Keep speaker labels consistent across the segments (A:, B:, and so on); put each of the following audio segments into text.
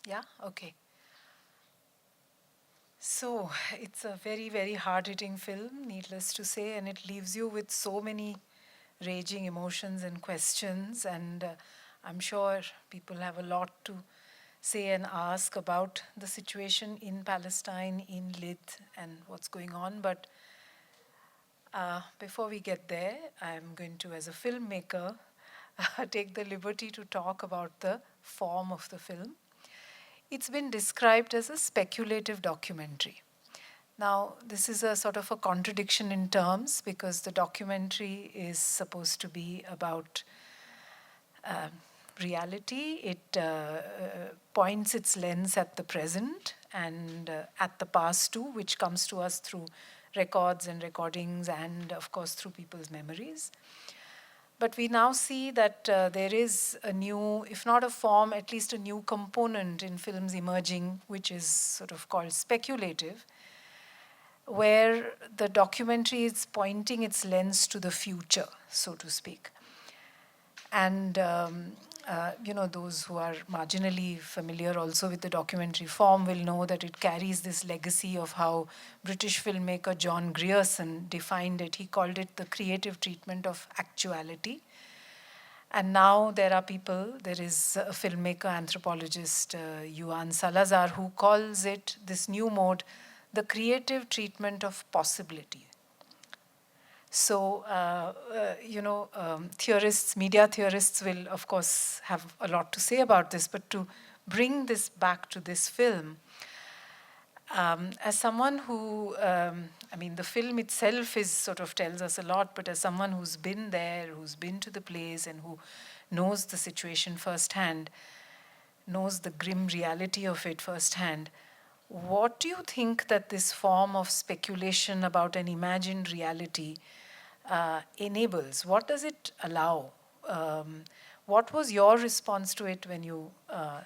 A: Yeah, okay. So, it's a very, very hard-hitting film, needless to say, and it leaves you with so many raging emotions and questions. And I'm sure people have a lot to say and ask about the situation in Palestine, in LYD, and what's going on. But before we get there, I'm going to, as a filmmaker, take the liberty to talk about the form of the film. It's been described as a speculative documentary. Now, this is a sort of a contradiction in terms because the documentary is supposed to be about reality. It points its lens at the present and at the past too, which comes to us through records and recordings and, of course, through people's memories. But we now see that there is a new, if not a form, at least a new component in films emerging, which is sort of called speculative, where the documentary is pointing its lens to the future, so to speak. And those who are marginally familiar also with the documentary form will know that it carries this legacy of how British filmmaker John Grierson defined it. He called it the creative treatment of actuality. And now there are people, there is a filmmaker, anthropologist, Juan Salazar, who calls it, this new mode, the creative treatment of possibility. So, theorists, media theorists will, of course, have a lot to say about this, but to bring this back to this film, as someone who, the film itself is sort of tells us a lot, but as someone who's been there, who's been to the place, and who knows the situation firsthand, knows the grim reality of it firsthand, what do you think that this form of speculation about an imagined reality enables? What does it allow? What was your response to it when you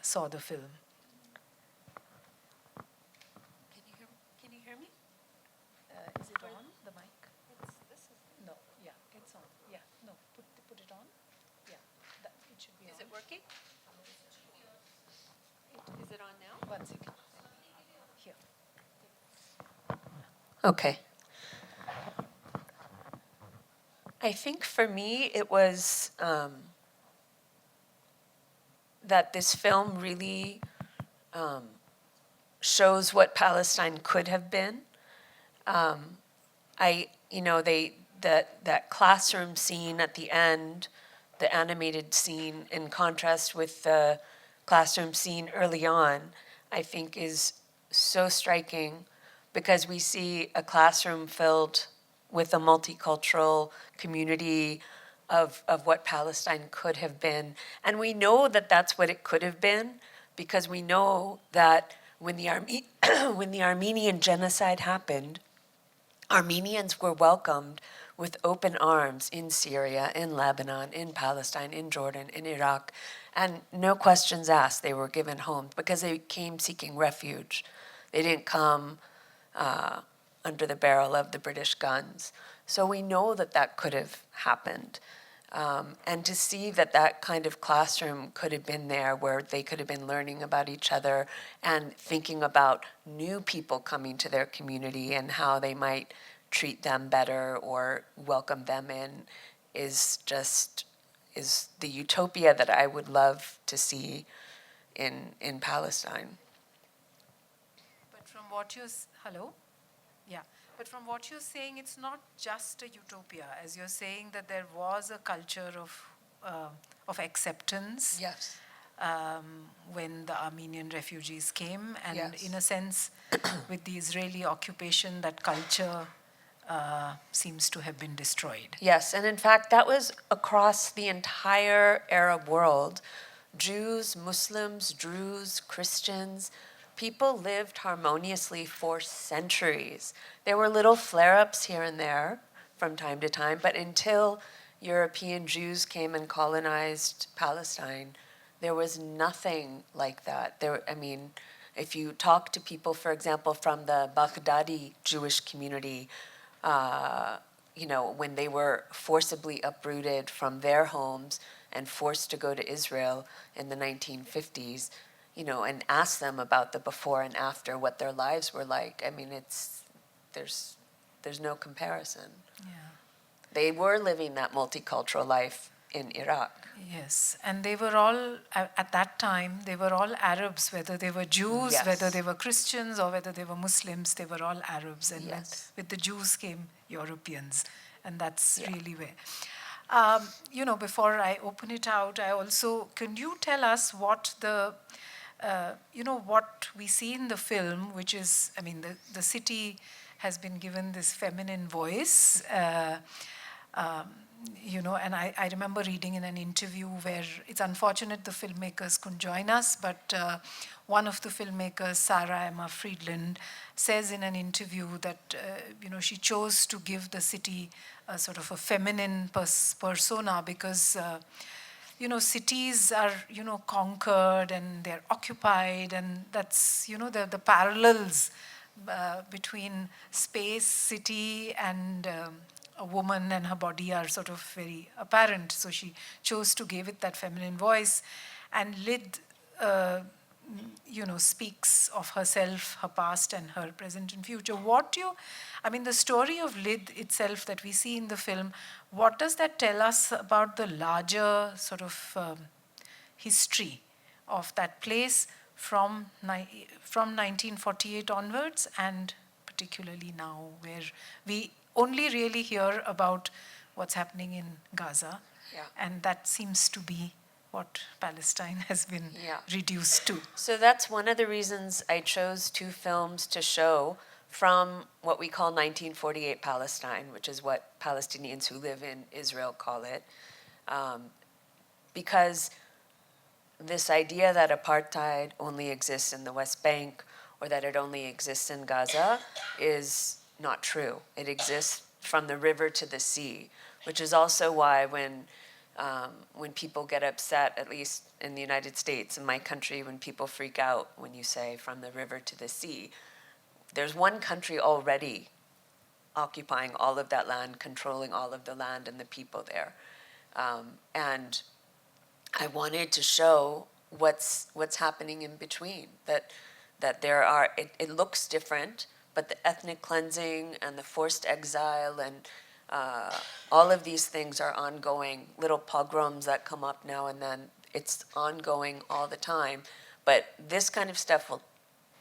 A: saw the film?
B: Can you hear me?
A: Is it on, the mic? No, yeah, it's on. Yeah, no, put it on. Yeah, it should be on.
B: Is it working? Is it on now?
A: 1 second. Here.
B: Okay. I think for me it was that this film really shows what Palestine could have been. That classroom scene at the end, the animated scene, in contrast with the classroom scene early on, I think is so striking because we see a classroom filled with a multicultural community of what Palestine could have been. And we know that that's what it could have been because we know that when the Armenian genocide happened, Armenians were welcomed with open arms in Syria, in Lebanon, in Palestine, in Jordan, in Iraq, and no questions asked. They were given homes because they came seeking refuge. They didn't come under the barrel of the British guns. So we know that that could have happened. And to see that that kind of classroom could have been there where they could have been learning about each other and thinking about new people coming to their community and how they might treat them better or welcome them in is the utopia that I would love to see in Palestine.
A: But from what you're, hello? Yeah. But from what you're saying, it's not just a utopia, as you're saying that there was a culture of acceptance.
B: Yes.
A: When the Armenian refugees came, and
B: Yes.
A: in a sense, with the Israeli occupation, that culture seems to have been destroyed.
B: Yes, and in fact, that was across the entire Arab world. Jews, Muslims, Druze, Christians, people lived harmoniously for centuries. There were little flare-ups here and there from time to time, but until European Jews came and colonized Palestine, there was nothing like that. If you talk to people, for example, from the Baghdadi Jewish community, when they were forcibly uprooted from their homes and forced to go to Israel in the 1950s, and ask them about the before and after, what their lives were like. I mean, there's no comparison.
A: Yeah.
B: They were living that multicultural life in Iraq.
A: Yes, and they were all, at that time, they were all Arabs, whether they were Jews,
B: Yes.
A: whether they were Christians, or whether they were Muslims, they were all Arabs. And
B: Yes.
A: with the Jews came Europeans, and that's
B: Yeah.
A: really where. Before I open it out, can you tell us what what we see in the film, which is, I mean, the city has been given this feminine voice. And I remember reading in an interview where it's unfortunate the filmmakers couldn't join us, but one of the filmmakers, Sarah Emma Friedland, says in an interview that she chose to give the city a sort of a feminine persona because cities are conquered and they're occupied, and that's the parallels between space, city, and a woman and her body are sort of very apparent. So she chose to give it that feminine voice. And Lyd, speaks of herself, her past and her present and future. The story of Lyd itself that we see in the film, what does that tell us about the larger sort of history of that place from 1948 onwards, and particularly now, where we only really hear about what's happening in Gaza, and that seems to be what Palestine has been reduced to.
B: So that's one of the reasons I chose two films to show from what we call 1948 Palestine, which is what Palestinians who live in Israel call it, because this idea that apartheid only exists in the West Bank or that it only exists in Gaza is not true. It exists from the river to the sea, which is also why when people get upset, at least in the United States, in my country, when people freak out when you say from the river to the sea, there's one country already occupying all of that land, controlling all of the land and the people there. And I wanted to show what's happening in between, that there are, it looks different, but the ethnic cleansing and the forced exile and all of these things are ongoing, little pogroms that come up now and then. It's ongoing all the time. But this kind of stuff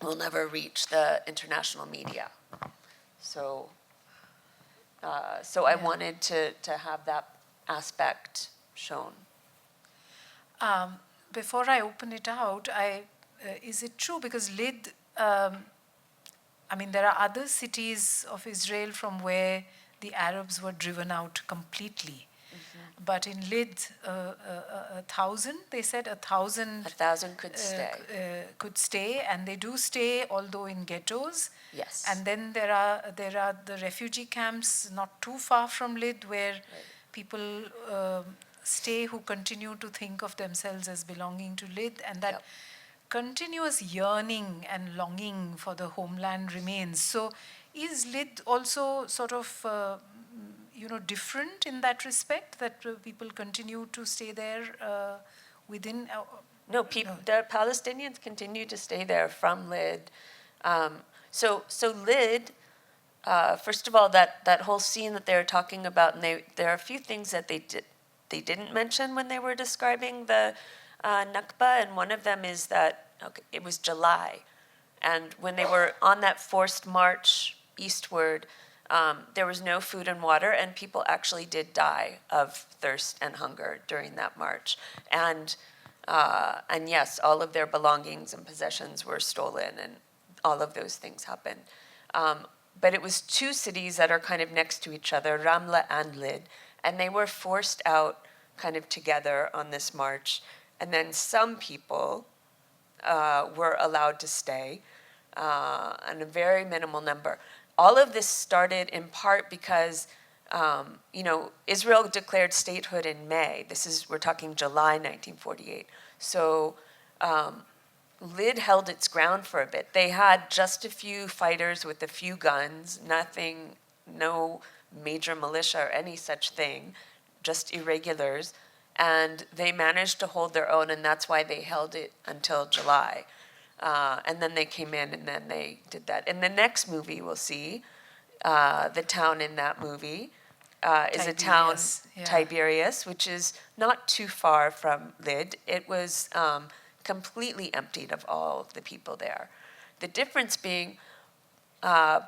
B: will never reach the international media. So I wanted to have that aspect shown.
A: Before I open it out, is it true? Because Lyd, there are other cities of Israel from where the Arabs were driven out completely. Mm-hmm. But in Lyd, 1,000, they said 1,000.
B: 1,000 could stay.
A: Could stay, and they do stay, although in ghettos.
B: Yes.
A: And then there are the refugee camps not too far from Lyd, where people stay who continue to think of themselves as belonging to Lyd, and that continuous yearning and longing for the homeland remains. So is Lyd also sort of different in that respect, that people continue to stay there within?
B: No, the Palestinians continue to stay there from Lyd. So Lyd, first of all, that whole scene that they were talking about, and there are a few things that they didn't mention when they were describing the Nakba, and one of them is that it was July, and when they were on that forced march eastward, there was no food and water, and people actually did die of thirst and hunger during that march. And yes, all of their belongings and possessions were stolen, and all of those things happened. But it was two cities that are kind of next to each other, Ramla and Lyd, and they were forced out kind of together on this march. And then some people were allowed to stay, and a very minimal number. All of this started in part because, Israel declared statehood in May. We're talking July 1948. So Lyd held its ground for a bit. They had just a few fighters with a few guns, no major militia or any such thing, just irregulars. And they managed to hold their own, and that's why they held it until July. And then they came in, and then they did that. In the next movie, we'll see, the town in that movie is a town, Tiberias, which is not too far from LYD. It was completely emptied of all of the people there. The difference being,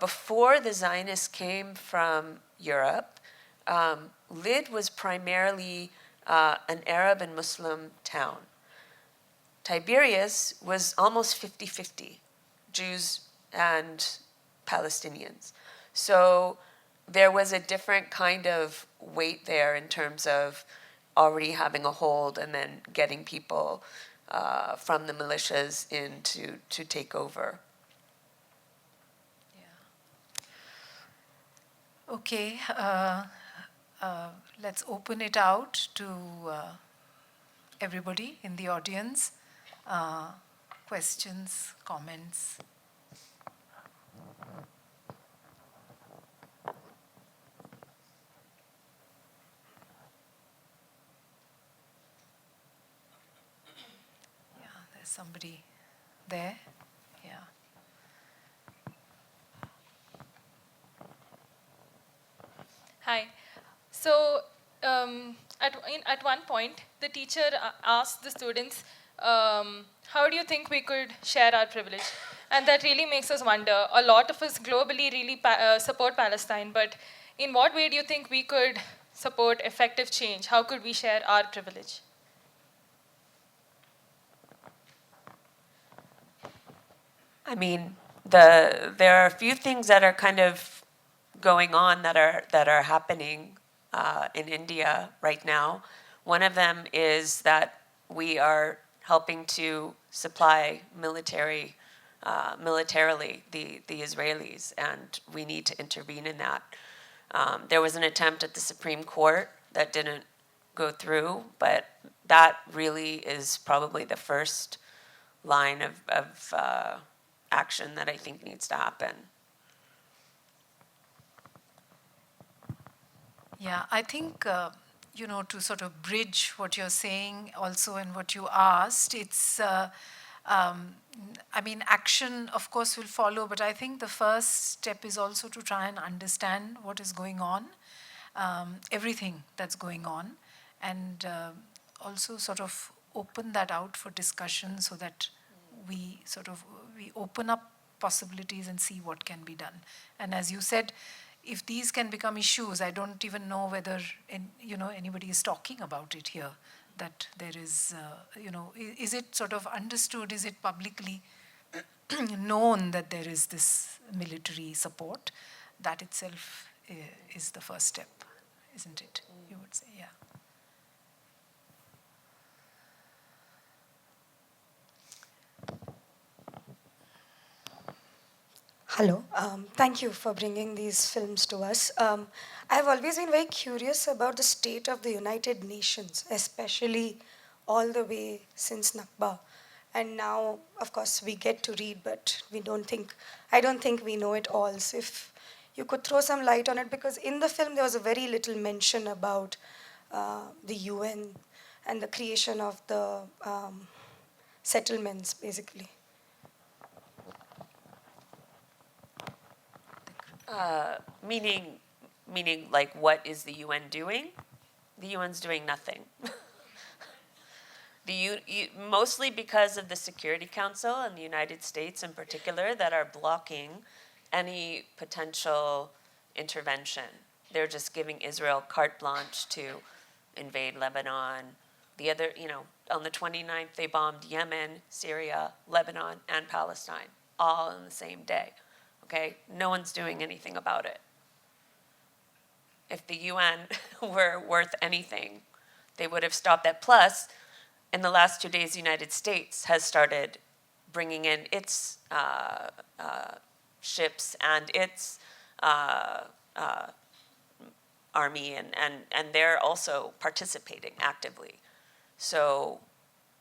B: before the Zionists came from Europe, LYD was primarily an Arab and Muslim town. Tiberias was almost 50-50, Jews and Palestinians. So there was a different kind of weight there in terms of already having a hold and then getting people from the militias in to take over.
A: Yeah. Okay, let's open it out to everybody in the audience. Questions, comments? Yeah, there's somebody there. Yeah.
C: Hi. So at one point, the teacher asked the students, how do you think we could share our privilege? And that really makes us wonder. A lot of us globally really support Palestine, but in what way do you think we could support effective change? How could we share our privilege?
B: I mean, there are a few things that are kind of going on that are happening in India right now. One of them is that we are helping to supply militarily the Israelis, and we need to intervene in that. There was an attempt at the Supreme Court that didn't go through, but that really is probably the first line of action that I think needs to happen.
A: Yeah, I think, to sort of bridge what you're saying also and what you asked, it's, action, of course, will follow, but I think the first step is also to try and understand what is going on, everything that's going on, and also sort of open that out for discussion so that we open up possibilities and see what can be done. And as you said, if these can become issues, I don't even know whether anybody is talking about it here. That there is, is it sort of understood? Is it publicly known that there is this military support? That itself is the first step, isn't it? You would say, yeah.
D: Hello. Thank you for bringing these films to us. I've always been very curious about the state of the United Nations, especially all the way since Nakba. And now, of course, we get to read, but I don't think we know it all. So if you could throw some light on it, because in the film there was a very little mention about the UN and the creation of the settlements, basically.
B: Meaning, like, what is the UN doing? The UN's doing nothing. Mostly because of the Security Council and the United States in particular that are blocking any potential intervention. They're just giving Israel carte blanche to invade Lebanon. On the 29th, they bombed Yemen, Syria, Lebanon, and Palestine, all in the same day. Okay? No one's doing anything about it. If the UN were worth anything, they would have stopped that. Plus, in the last 2 days, the United States has started bringing in its ships and its army, and they're also participating actively. So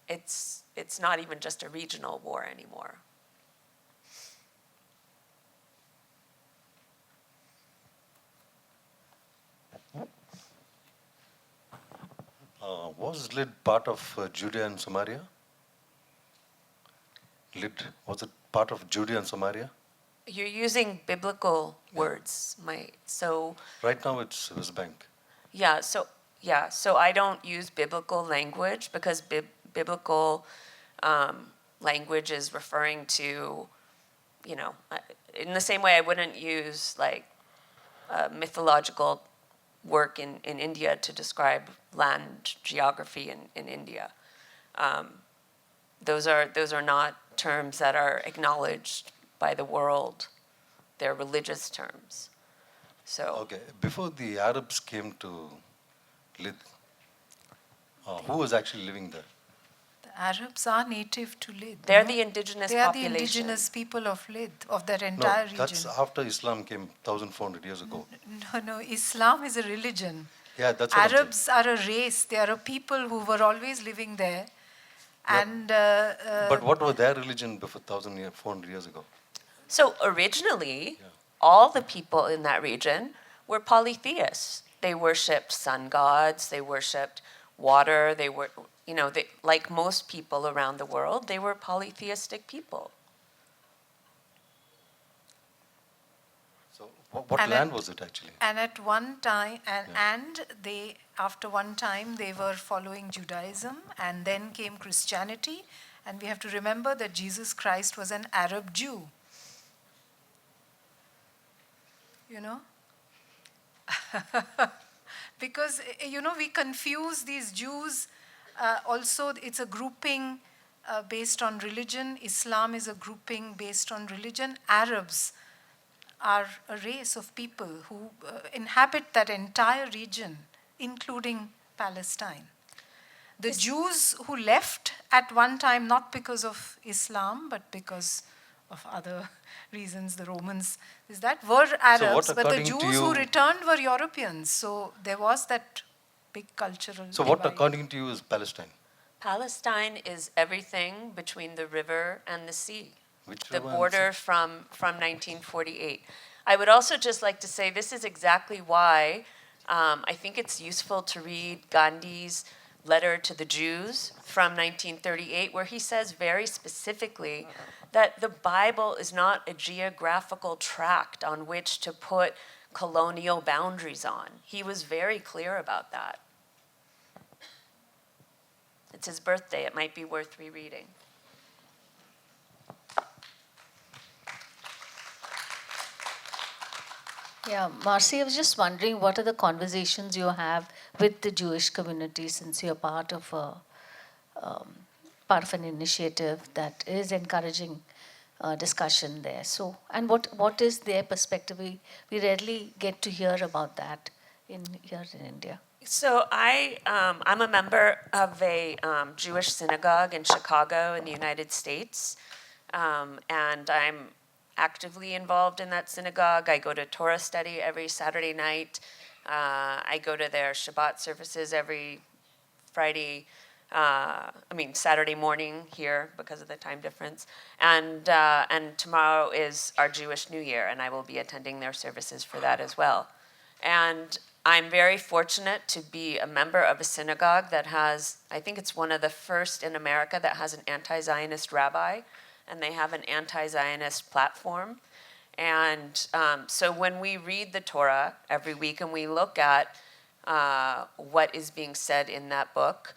B: it's not even just a regional war anymore.
E: Was LYD part of Judea and Samaria? LYD, was it part of Judea and Samaria?
B: You're using biblical words, so
E: Right now it's West Bank.
B: so I don't use biblical language because biblical language is referring to, in the same way I wouldn't use like mythological work in India to describe land geography in India. Those are not terms that are acknowledged by the world. They're religious terms. So
E: Okay, before the Arabs came to LYD, who was actually living there?
A: The Arabs are native to LYD.
B: they're
A: no?
B: the indigenous
A: They are the
B: population.
A: indigenous people of LYD, of that
E: No,
A: entire
E: that's
A: region.
E: after Islam came 1,400 years ago.
A: No, Islam is a religion.
E: Yeah, that's what I'm saying.
A: Arabs are a race. They are a people who were always living there.
E: Yep.
A: And
E: But what was their religion before 1,400 years ago?
B: So originally, all the people in that region were polytheists. They worshipped sun gods, they worshipped water, they were, like most people around the world, they were polytheistic people.
E: So what
A: And
E: land
A: at-
E: was it actually?
A: And at one time, and they, after one time, they were following Judaism, and then came Christianity. And we have to remember that Jesus Christ was an Arab Jew. Because, we confuse these Jews. Also, it's a grouping based on religion. Islam is a grouping based on religion. Arabs are a race of people who inhabit that entire region, including Palestine. The Jews who left at one time, not because of Islam, but because of other reasons, the Romans, were Arabs, but the
E: according to
A: Jews who
E: you-
A: returned were Europeans. So there was that big cultural
E: So what
A: divide.
E: according to you is Palestine?
B: Palestine is everything between the river and the sea.
E: Which
B: The
E: river and
B: border from 1948. I would also just like to say this is exactly why I think it's useful to read Gandhi's letter to the Jews from 1938, where he says very specifically that the Bible is not a geographical tract on which to put colonial boundaries on. He was very clear about that. It's his birthday. It might be worth rereading.
F: Yeah, Marcy, I was just wondering what are the conversations you have with the Jewish community since you're part of an initiative that is encouraging discussion there. So, and what is their perspective? We rarely get to hear about that here in India.
B: So I'm a member of a Jewish synagogue in Chicago in the United States, and I'm actively involved in that synagogue. I go to Torah study every Saturday night. I go to their Shabbat services every Saturday morning here because of the time difference. And tomorrow is our Jewish New Year, and I will be attending their services for that as well. And I'm very fortunate to be a member of a synagogue that has, I think it's one of the first in America that has an anti-Zionist rabbi, and they have an anti-Zionist platform. And so when we read the Torah every week and we look at what is being said in that book,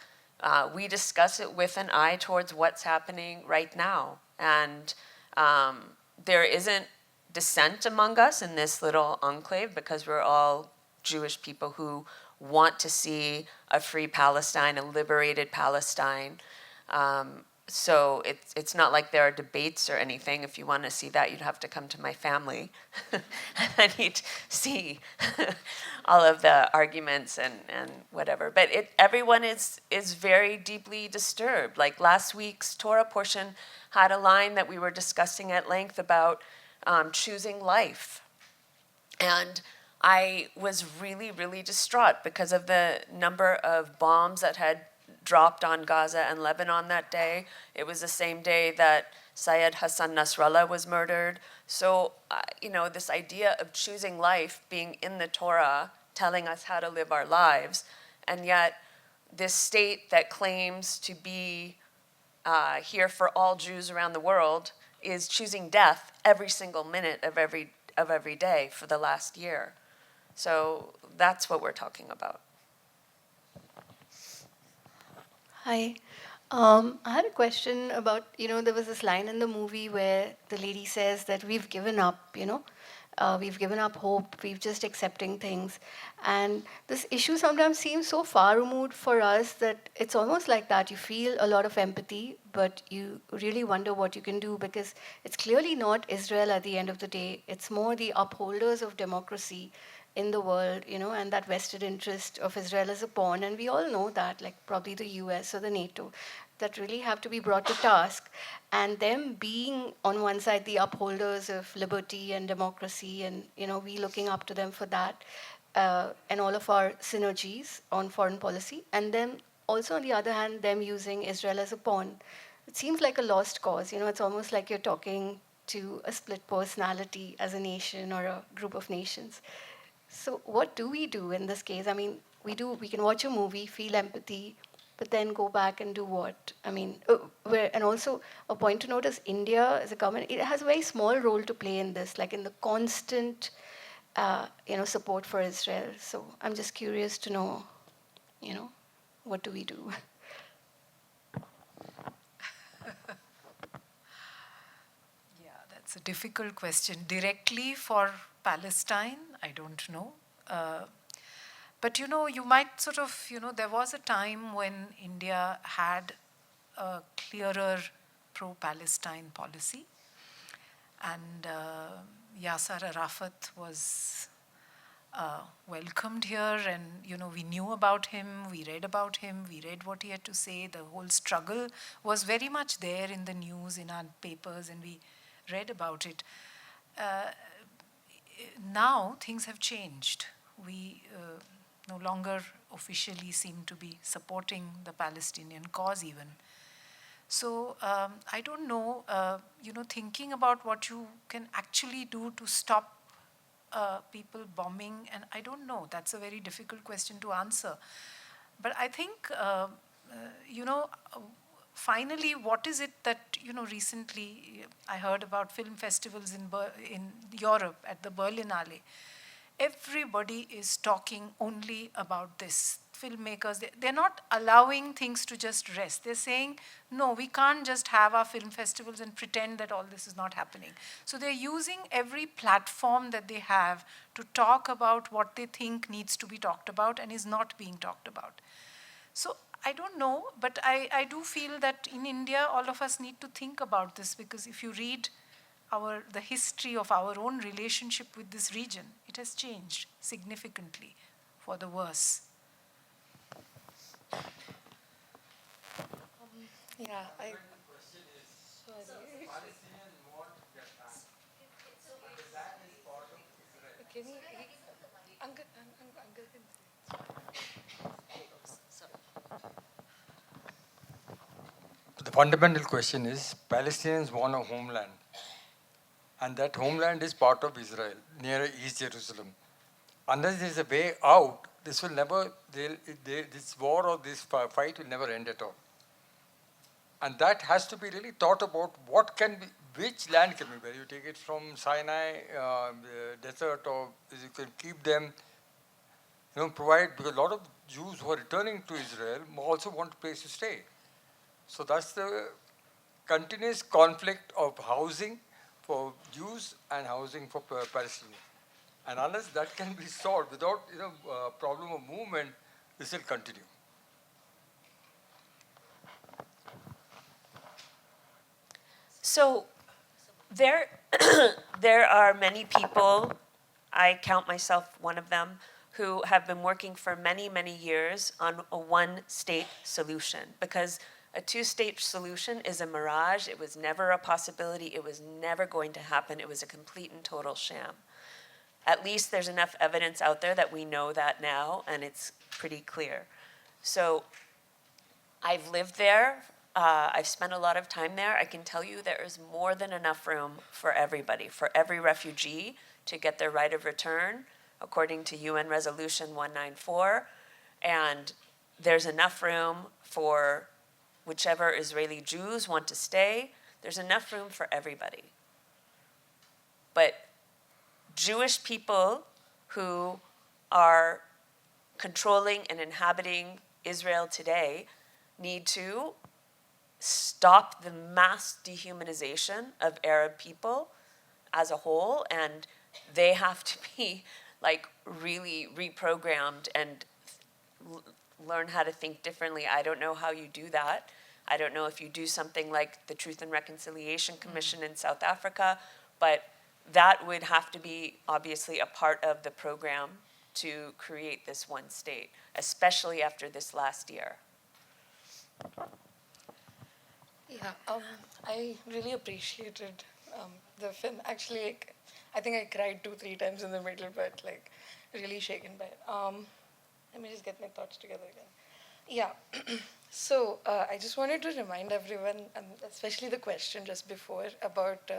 B: we discuss it with an eye towards what's happening right now. And there isn't dissent among us in this little enclave because we're all Jewish people who want to see a free Palestine, a liberated Palestine. So it's not like there are debates or anything. If you want to see that, you'd have to come to my family. And you'd see all of the arguments and whatever. But everyone is very deeply disturbed. Like last week's Torah portion had a line that we were discussing at length about choosing life. And I was really, really distraught because of the number of bombs that had dropped on Gaza and Lebanon that day. It was the same day that Syed Hassan Nasrallah was murdered. So, this idea of choosing life being in the Torah, telling us how to live our lives, and yet this state that claims to be here for all Jews around the world is choosing death every single minute of every day for the last year. So that's what we're talking about.
G: Hi. I had a question about, there was this line in the movie where the lady says that we've given up, we've given up hope, we've just accepting things. And this issue sometimes seems so far removed for us that it's almost like that. You feel a lot of empathy, but you really wonder what you can do, because it's clearly not Israel at the end of the day. It's more the upholders of democracy in the world, and that vested interest of Israel as a pawn. And we all know that, like probably the US or the NATO, that really have to be brought to task. And them being on one side the upholders of liberty and democracy, and we looking up to them for that, and all of our synergies on foreign policy, and then also on the other hand, them using Israel as a pawn. It seems like a lost cause. It's almost like you're talking to a split personality as a nation or a group of nations. So what do we do in this case? I mean, we can watch a movie, feel empathy, but then go back and do what? I mean, and also a point to note is India as a government, it has a very small role to play in this, like in the constant, support for Israel. So I'm just curious to know, what do we do?
A: Yeah, that's a difficult question. Directly for Palestine, I don't know. But you might sort of, there was a time when India had a clearer pro-Palestine policy. And Yasser Arafat was welcomed here, and we knew about him, we read about him, we read what he had to say. The whole struggle was very much there in the news, in our papers, and we read about it. Now things have changed. We no longer officially seem to be supporting the Palestinian cause even. So I don't know, thinking about what you can actually do to stop people bombing, and I don't know, that's a very difficult question to answer. But I think, finally, what is it that, recently I heard about film festivals in Europe at the Berlinale. Everybody is talking only about this. Filmmakers, they're not allowing things to just rest. They're saying, no, we can't just have our film festivals and pretend that all this is not happening. So they're using every platform that they have to talk about what they think needs to be talked about and is not being talked about. So I don't know, but I do feel that in India, all of us need to think about this, because if you read the history of our own relationship with this region, it has changed significantly for the worse.
D: Yeah,
H: The fundamental question is, Palestinians want a homeland. And that homeland is part of Israel, near East Jerusalem. Unless there is a way out, this war or this fight will never end at all. And that has to be really thought about. Which land can be, whether you take it from Sinai, desert, or you can keep them, provide, because a lot of Jews who are returning to Israel also want a place to stay. So that's the continuous conflict of housing for Jews and housing for Palestinians. And unless that can be solved without problem of movement, this will continue.
B: So there are many people, I count myself one of them, who have been working for many, many years on a one-state solution, because a two-state solution is a mirage. It was never a possibility. It was never going to happen. It was a complete and total sham. At least there's enough evidence out there that we know that now, and it's pretty clear. So I've lived there. I've spent a lot of time there. I can tell you there is more than enough room for everybody, for every refugee to get their right of return, according to UN Resolution 194. And there's enough room for whichever Israeli Jews want to stay. There's enough room for everybody. But Jewish people who are controlling and inhabiting Israel today need to stop the mass dehumanization of Arab people as a whole, and they have to be like really reprogrammed and learn how to think differently. I don't know how you do that. I don't know if you do something like the Truth and Reconciliation Commission in South Africa, but that would have to be obviously a part of the program to create this one state, especially after this last year.
D: Yeah, I really appreciated the film. Actually, like, I think I cried 2-3 times in the middle, but like really shaken by it. Let me just get my thoughts together again. Yeah, so I just wanted to remind everyone, especially the question just before, about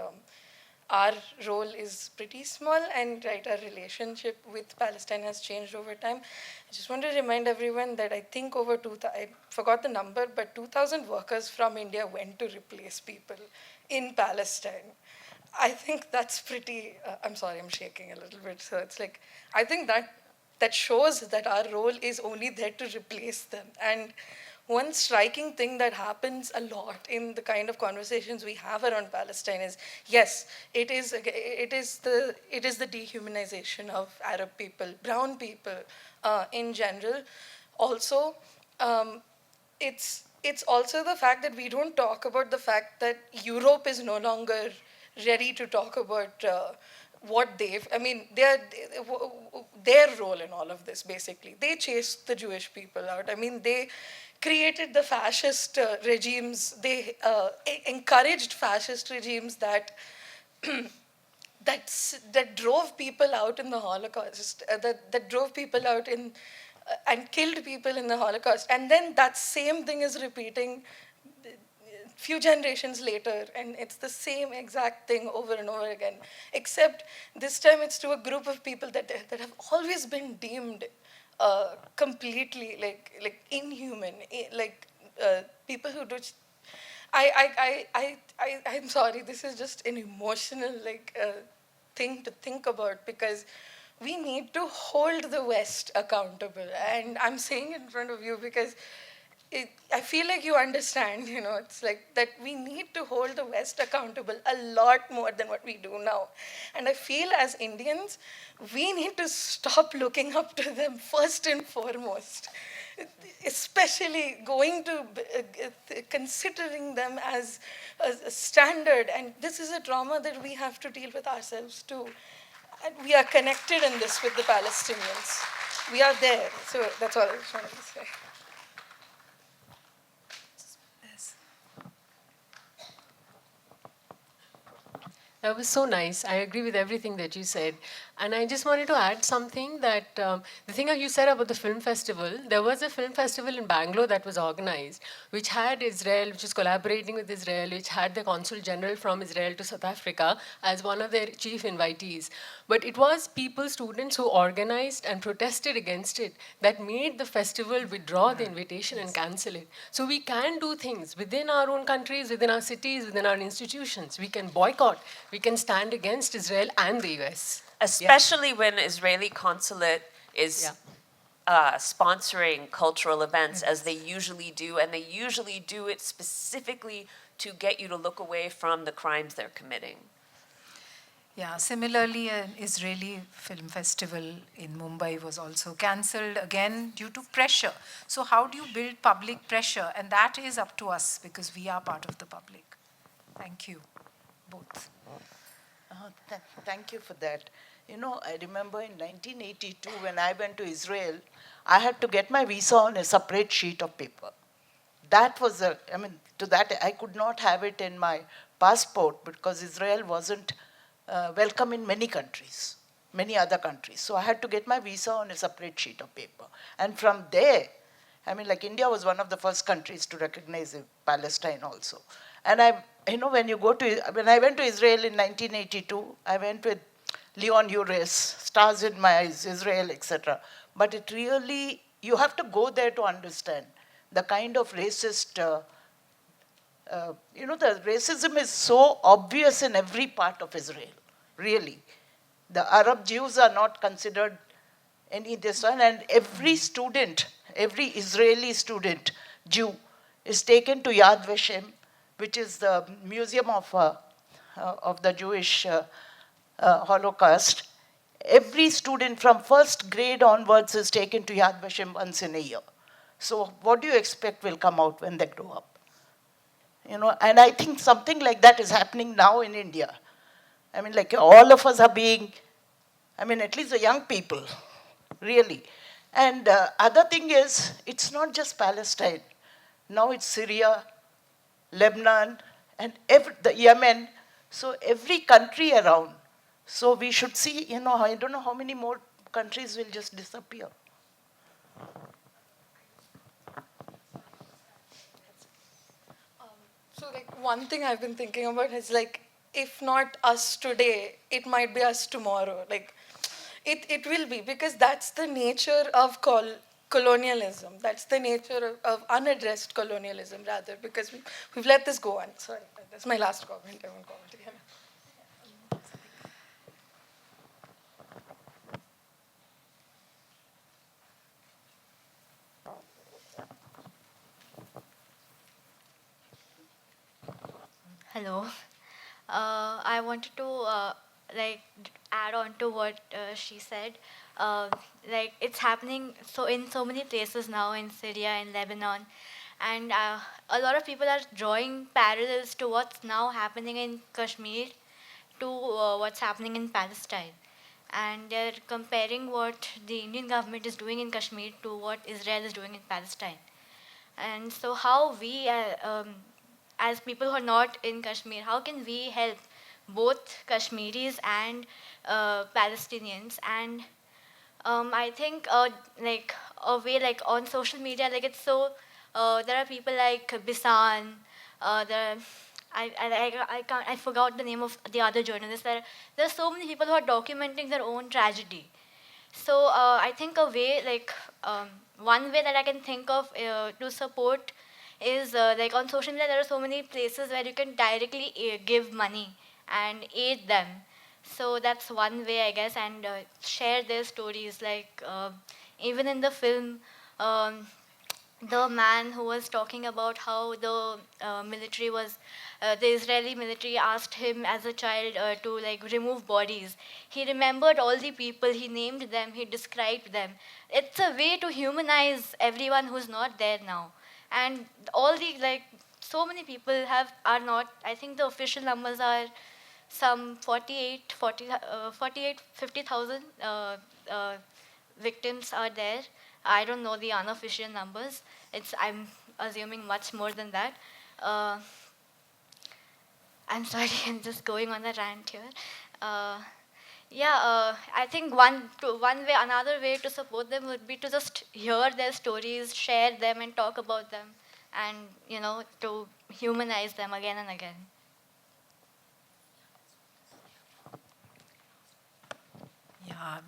D: our role is pretty small, and right, our relationship with Palestine has changed over time. I just want to remind everyone that I think over I forgot the number, but 2,000 workers from India went to replace people in Palestine. I think that's pretty, I'm sorry, I'm shaking a little bit. So it's like, I think that shows that our role is only there to replace them. And one striking thing that happens a lot in the kind of conversations we have around Palestine is, yes, it is the dehumanization of Arab people, brown people in general. Also, it's also the fact that we don't talk about the fact that Europe is no longer ready to talk about what their role in all of this, basically. They chased the Jewish people out. I mean, they created the fascist regimes. They encouraged fascist regimes that that drove people out in the Holocaust, that drove people out and killed people in the Holocaust. And then that same thing is repeating few generations later, and it's the same exact thing over and over again, except this time it's to a group of people that have always been deemed completely like inhuman, people who do. I'm sorry, this is just an emotional thing to think about, because we need to hold the West accountable, and I'm saying it in front of you because I feel like you understand, it's like that we need to hold the West accountable a lot more than what we do now. And I feel as Indians, we need to stop looking up to them first and foremost, especially considering them as a standard. And this is a trauma that we have to deal with ourselves too. And we are connected in this with the Palestinians. We are there. So that's all I was trying to say.
I: That was so nice. I agree with everything that you said. And I just wanted to add something that the thing you said about the film festival, there was a film festival in Bangalore that was organized, which had Israel, which is collaborating with Israel, which had the consul general from Israel to South Africa as one of their chief invitees. But it was people, students who organized and protested against it that made the festival withdraw the invitation and cancel it. So we can do things within our own countries, within our cities, within our institutions. We can boycott. We can stand against Israel and the US.
B: Especially when Israeli consulate is sponsoring cultural events, as they usually do, and they usually do it specifically to get you to look away from the crimes they're committing.
A: Yeah, similarly, an Israeli film festival in Mumbai was also cancelled, again due to pressure. So how do you build public pressure? And that is up to us, because we are part of the public. Thank you, both.
J: Thank you for that. I remember in 1982 when I went to Israel, I had to get my visa on a separate sheet of paper. That was to that I could not have it in my passport because Israel wasn't welcome in many countries, many other countries. So I had to get my visa on a separate sheet of paper. And from there, India was one of the first countries to recognize Palestine also. And when I went to Israel in 1982, I went with Leon Uris, Stars in My Eyes, Israel, etc. But it really you have to go there to understand the kind of racist, the racism is so obvious in every part of Israel, really. The Arab Jews are not considered any this one, and every student, every Israeli student, Jew, is taken to Yad Vashem, which is the museum of the Jewish Holocaust. Every student from first grade onwards is taken to Yad Vashem once in a year. So what do you expect will come out when they grow up? And I think something like that is happening now in India. I mean, like all of us are being, at least the young people, really. And other thing is, it's not just Palestine. Now it's Syria, Lebanon, and the Yemen. So every country around. So we should see, I don't know how many more countries will just disappear.
K: So one thing I've been thinking about is if not us today, it might be us tomorrow. It will be, because that's the nature of colonialism. That's the nature of unaddressed colonialism, rather, because we've let this go on. Sorry, that's my last comment. I won't comment again.
L: Hello. I wanted to add on to what she said. It's happening in so many places now, in Syria and Lebanon, and a lot of people are drawing parallels to what's now happening in Kashmir to what's happening in Palestine, and they're comparing what the Indian government is doing in Kashmir to what Israel is doing in Palestine. And so how we, as people who are not in Kashmir, how can we help both Kashmiris and Palestinians? And I think a way on social media, it's so, there are people like Bisan, I forgot the name of the other journalists. There are so many people who are documenting their own tragedy. So I think one way that I can think of to support is on social media, there are so many places where you can directly give money and aid them. So that's one way, I guess, and share their stories. Even in the film, the man who was talking about how the military was, the Israeli military asked him as a child to remove bodies. He remembered all the people, he named them, he described them. It's a way to humanize everyone who's not there now. And all the, so many people are not, I think the official numbers are some 50,000 victims are there. I don't know the unofficial numbers. I'm assuming much more than that. I'm sorry, I'm just going on a rant here. I think another way to support them would be to just hear their stories, share them, and talk about them, and to humanize them again and again.
A: Yeah,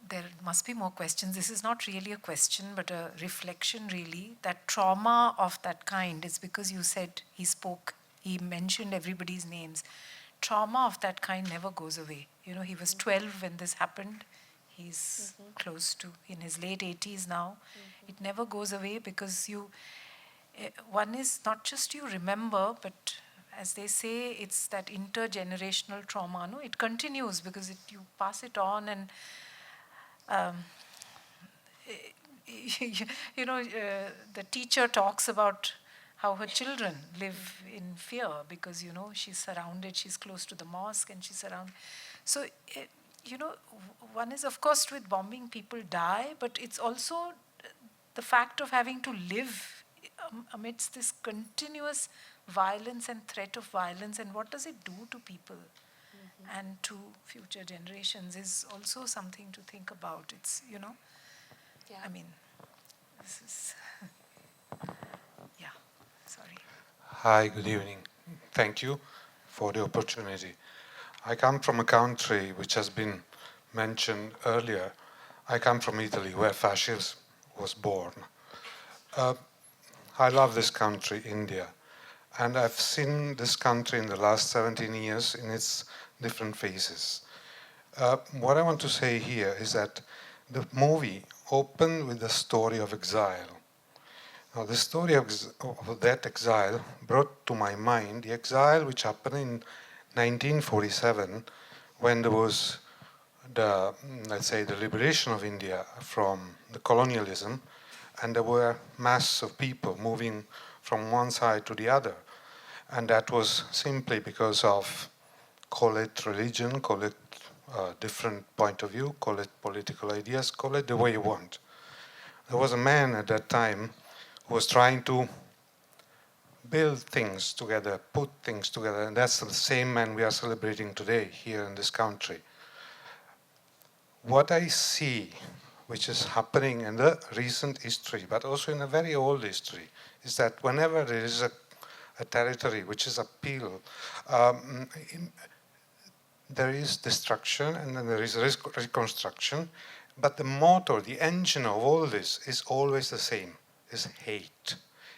A: there must be more questions. This is not really a question, but a reflection, really. That trauma of that kind is because you said he mentioned everybody's names. Trauma of that kind never goes away. He was 12 when this happened. He's close to, in his late 80s now. It never goes away because one is not just you remember, but as they say, it's that intergenerational trauma. No, it continues because you pass it on, and the teacher talks about how her children live in fear because she's surrounded, she's close to the mosque, and she's surrounded. So one is, of course, with bombing people die, but it's also the fact of having to live amidst this continuous violence and threat of violence, and what does it do to people and to future generations is also something to think about. It's, this is, yeah, sorry.
M: Hi, good evening. Thank you for the opportunity. I come from a country which has been mentioned earlier. I come from Italy, where fascism was born. I love this country, India, and I've seen this country in the last 17 years in its different phases. What I want to say here is that the movie opened with the story of exile. Now, the story of that exile brought to my mind the exile which happened in 1947 when there was the, let's say, the liberation of India from the colonialism, and there were masses of people moving from one side to the other. And that was simply because of, call it religion, call it different point of view, call it political ideas, call it the way you want. There was a man at that time who was trying to build things together, put things together, and that's the same man we are celebrating today here in this country. What I see, which is happening in the recent history, but also in a very old history, is that whenever there is a territory which is appealed, there is destruction and then there is reconstruction, but the motor, the engine of all this is always the same, is hate,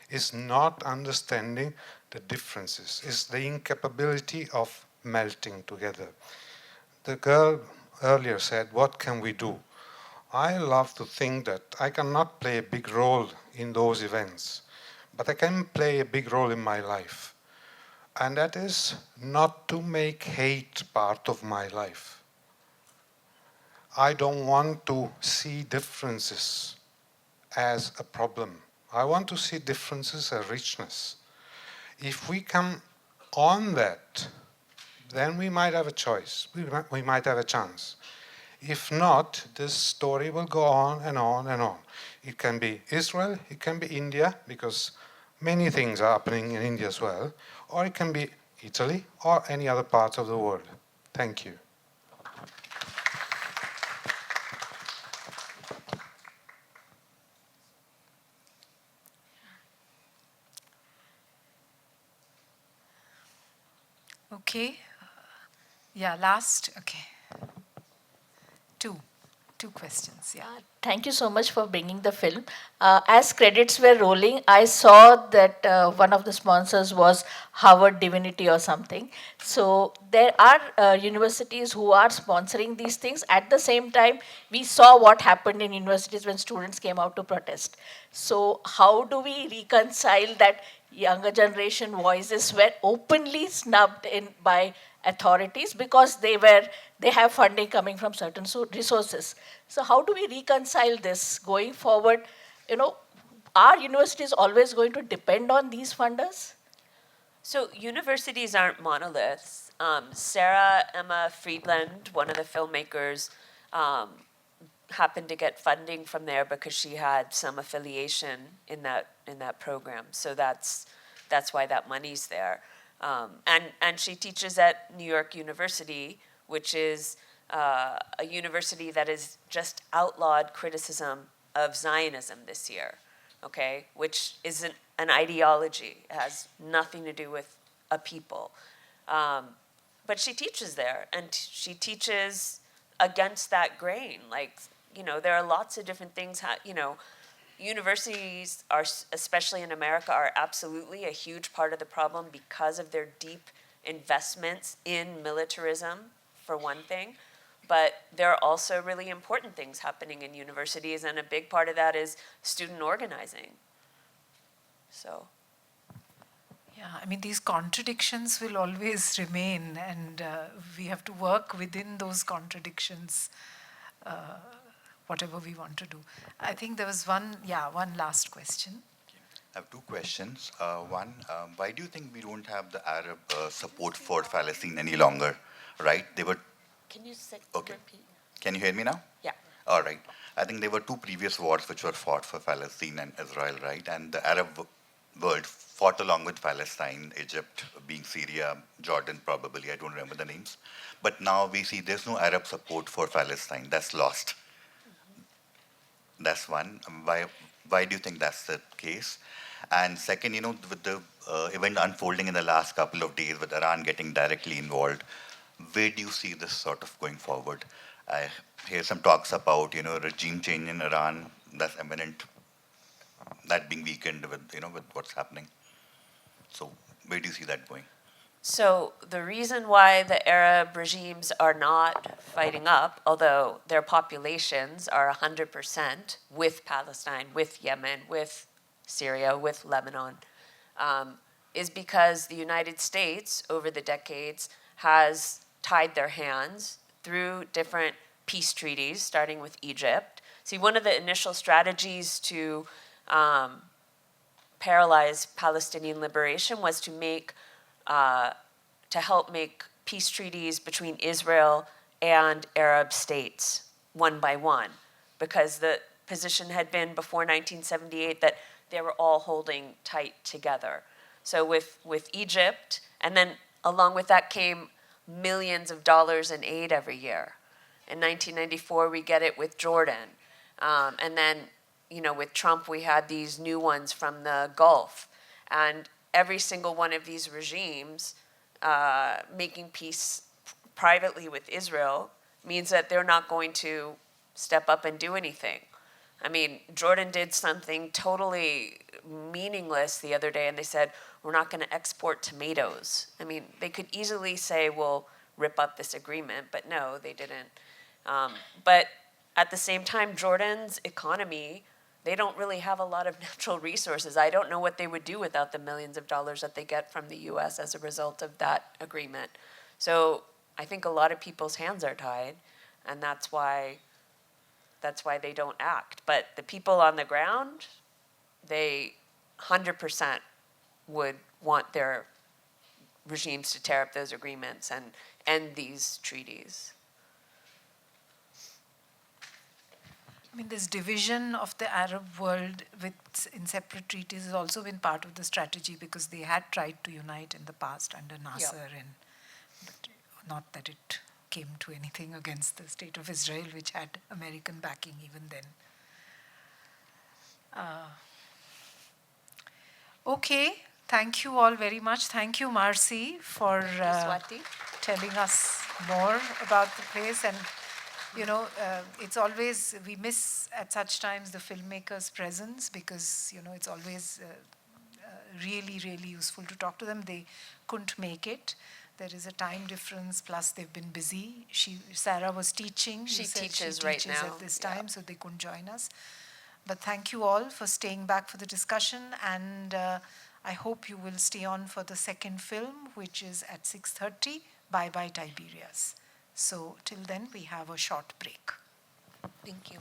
M: is not understanding the differences, is the incapability of melting together. The girl earlier said, what can we do? I love to think that I cannot play a big role in those events, but I can play a big role in my life. And that is not to make hate part of my life. I don't want to see differences as a problem. I want to see differences as richness. If we come on that, then we might have a choice. We might have a chance. If not, this story will go on and on and on. It can be Israel, it can be India, because many things are happening in India as well, or it can be Italy or any other part of the world. Thank you.
A: Okay. Yeah, last. Okay. Two questions. Yeah.
F: Thank you so much for bringing the film. As credits were rolling, I saw that one of the sponsors was Harvard Divinity or something. So there are universities who are sponsoring these things. At the same time, we saw what happened in universities when students came out to protest. So how do we reconcile that younger generation voices were openly snubbed in by authorities because they have funding coming from certain resources. So how do we reconcile this going forward? Are universities always going to depend on these funders?
B: So universities aren't monoliths. Sarah Emma Friedland, one of the filmmakers, happened to get funding from there because she had some affiliation in that program. So that's why that money's there. And she teaches at New York University, which is a university that has just outlawed criticism of Zionism this year, okay, which isn't an ideology. It has nothing to do with a people. But she teaches there, and she teaches against that grain. Like, there are lots of different things, universities are, especially in America, are absolutely a huge part of the problem because of their deep investments in militarism, for one thing. But there are also really important things happening in universities, and a big part of that is student organizing. So.
A: Yeah, I mean, these contradictions will always remain, and we have to work within those contradictions, whatever we want to do. I think there was one last question.
N: I have two questions. One, why do you think we don't have the Arab support for Palestine any longer, right?
B: Can you
N: okay.
B: repeat?
N: Can you hear me now?
B: Yeah.
N: All right. I think there were two previous wars which were fought for Palestine and Israel, right? And the Arab world fought along with Palestine, Egypt being Syria, Jordan probably, I don't remember the names. But now we see there's no Arab support for Palestine. That's lost. That's one. Why do you think that's the case? And second, with the event unfolding in the last couple of days with Iran getting directly involved, where do you see this sort of going forward? I hear some talks about, regime change in Iran, that's eminent, that being weakened with, with what's happening. So where do you see that going?
B: So the reason why the Arab regimes are not fighting up, although their populations are 100% with Palestine, with Yemen, with Syria, with Lebanon, is because the United States, over the decades, has tied their hands through different peace treaties, starting with Egypt. See, one of the initial strategies to paralyze Palestinian liberation was to help make peace treaties between Israel and Arab states one by one, because the position had been before 1978 that they were all holding tight together. So with Egypt, and then along with that came millions of dollars in aid every year. In 1994, we get it with Jordan. And then, with Trump, we had these new ones from the Gulf. And every single one of these regimes making peace privately with Israel means that they're not going to step up and do anything. I mean, Jordan did something totally meaningless the other day, and they said, we're not going to export tomatoes. I mean, they could easily say, we'll rip up this agreement, but no, they didn't. But at the same time, Jordan's economy, they don't really have a lot of natural resources. I don't know what they would do without the millions of dollars that they get from the US as a result of that agreement. So I think a lot of people's hands are tied, and that's why they don't act. But the people on the ground, they 100% would want their regimes to tear up those agreements and end these treaties.
A: I mean, this division of the Arab world in separate treaties has also been part of the strategy, because they had tried to unite in the past under Nasser, but not that it came to anything against the state of Israel, which had American backing even then. Okay, thank you all very much. Thank you, Marcy, for
B: Swati.
A: telling us more about the place. And it's always, we miss at such times the filmmakers' presence, because, it's always really, really useful to talk to them. They couldn't make it. There is a time difference, plus they've been busy. Sarah was teaching.
B: She
A: said
B: teaches right now.
A: at this time, so they couldn't join us. But thank you all for staying back for the discussion, and I hope you will stay on for the second film, which is at 6:30, Bye Bye Tiberias. So till then, we have a short break.
B: Thank you.